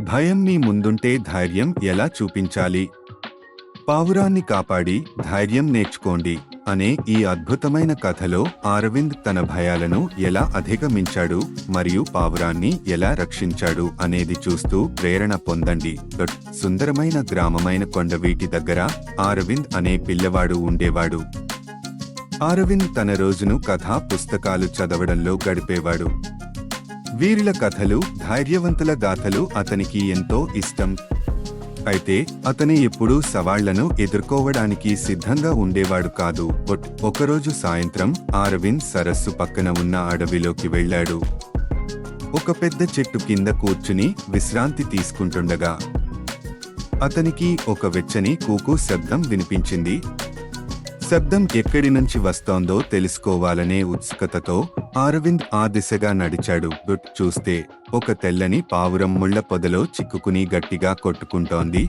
భయం మీ ముందుంటే ధైర్యం ఎలా చూపించాలి? పావురాన్ని కాపాడి ధైర్యం నేర్చుకోండి అనే ఈ అద్భుతమైన కథలో అరవింద్ తన భయాలను ఎలా అధిగమించాడు మరియు పావురాన్ని ఎలా రక్షించాడు అనేది చూస్తూ ప్రేరణ పొందండి. సుందరమైన గ్రామమైన కొండవీటి దగ్గర అరవింద్ అనే పిల్లవాడు ఉండేవాడు. అరవింద్ తన రోజును కథా పుస్తకాలు చదవడంలో గడిపేవాడు. వీరుల కథలు, ధైర్యవంతుల గాథలు అతనికి ఎంతో ఇష్టం. అయితే అతను ఎప్పుడూ సవాళ్లను ఎదుర్కోవడానికి సిద్ధంగా ఉండేవాడు కాదు. ఒకరోజు సాయంత్రం అరవింద్ సరస్సు పక్కన ఉన్న అడవిలోకి వెళ్ళాడు. ఒక పెద్ద చెట్టు కింద కూర్చుని విశ్రాంతి తీసుకుంటుండగా అతనికి ఒక వెచ్చని కూకు శబ్దం వినిపించింది. శబ్దం ఎక్కడి నుంచి వస్తోందో తెలుసుకోవాలనే ఉత్సుకతతో అరవింద్ ఆ దిశగా నడిచాడు. చూస్తే ఒక తెల్లని పావురం ముళ్ల పొదలో చిక్కుకుని గట్టిగా కొట్టుకుంటోంది.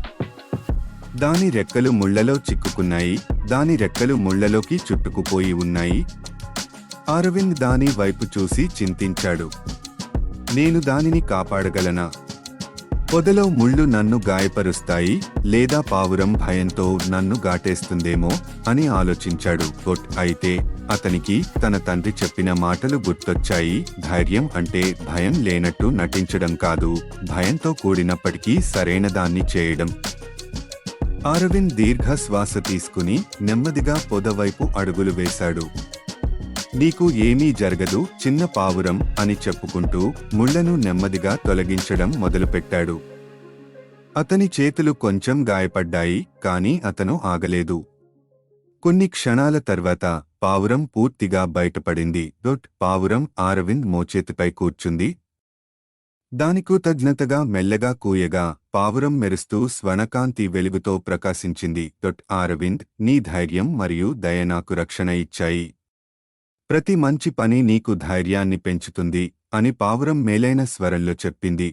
దాని రెక్కలు ముళ్లలో చిక్కుకున్నాయి. దాని రెక్కలు ముళ్లలోకి చుట్టుకుపోయి ఉన్నాయి. అరవింద్ దాని వైపు చూసి చింతించాడు. నేను దానిని కాపాడగలనా? పొదలో ముళ్ళు నన్ను గాయపరుస్తాయి, లేదా పావురం భయంతో నన్ను గాటేస్తుందేమో అని ఆలోచించాడు. అయితే అతనికి తన తండ్రి చెప్పిన మాటలు గుర్తొచ్చాయి. ధైర్యం అంటే భయం లేనట్టు నటించడం కాదు, భయంతో కూడినప్పటికీ సరైన దాన్ని చేయడం. అరవింద్ దీర్ఘ శ్వాస తీసుకుని నెమ్మదిగా పొద వైపు అడుగులు వేశాడు. నీకు ఏమీ జరగదు చిన్న పావురం అని చెప్పుకుంటూ ముళ్లను నెమ్మదిగా తొలగించడం మొదలుపెట్టాడు. అతని చేతులు కొంచెం గాయపడ్డాయి, కాని అతను ఆగలేదు. కొన్ని క్షణాల తర్వాత పావురం పూర్తిగా బయటపడింది. పావురం అరవింద్ మోచేతిపై కూర్చుంది. దాని కృతజ్ఞతగా మెల్లగా కూయగా పావురం మెరుస్తూ స్వర్ణకాంతి వెలుగుతో ప్రకాశించింది. అరవింద్, నీ ధైర్యం మరియు దయ నాకు రక్షణ ఇచ్చాయి. ప్రతి మంచి పని నీకు ధైర్యాన్ని పెంచుతుంది అని పావురం మేలైన స్వరంలో చెప్పింది.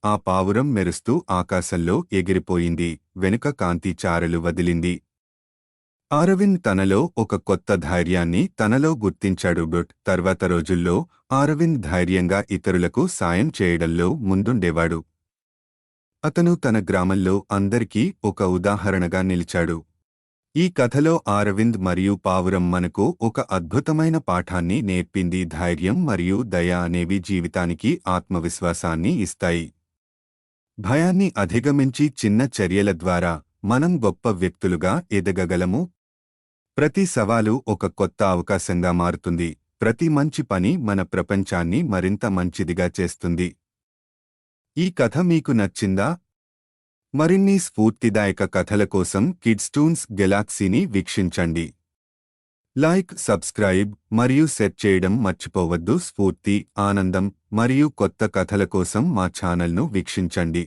ఆ పావురం మెరుస్తూ ఆకాశంలో ఎగిరిపోయింది. వెనుక కాంతి చారలు వదిలింది. అరవింద్ తనలో ఒక కొత్త ధైర్యాన్ని తనలో గుర్తించాడు. తర్వాత రోజుల్లో అరవింద్ ధైర్యంగా ఇతరులకు సాయం చేయడంలో ముందుండేవాడు. అతను తన గ్రామంలో అందరికీ ఒక ఉదాహరణగా నిలిచాడు. ఈ కథలో అరవింద్ మరియు పావురం మనకు ఒక అద్భుతమైన పాఠాన్ని నేర్పింది. ధైర్యం మరియు దయ అనేవి జీవితానికి ఆత్మవిశ్వాసాన్ని ఇస్తాయి. భయాన్ని అధిగమించి చిన్న చర్యల ద్వారా మనం గొప్ప వ్యక్తులుగా ఎదగగలము. ప్రతి సవాలు ఒక కొత్త అవకాశంగా మారుతుంది. ప్రతి మంచి పని మన ప్రపంచాన్ని మరింత మంచిదిగా చేస్తుంది. ఈ కథ మీకు నచ్చిందా? మరిన్ని స్ఫూర్తిదాయక కథల కోసం కిడ్స్ టూన్స్ గెలాక్సీని వీక్షించండి. లైక్, సబ్స్క్రైబ్ మరియు సెట్ చేయడం మర్చిపోవద్దు. స్ఫూర్తి, ఆనందం మరియు కొత్త కథల కోసం మా ఛానల్ను వీక్షించండి.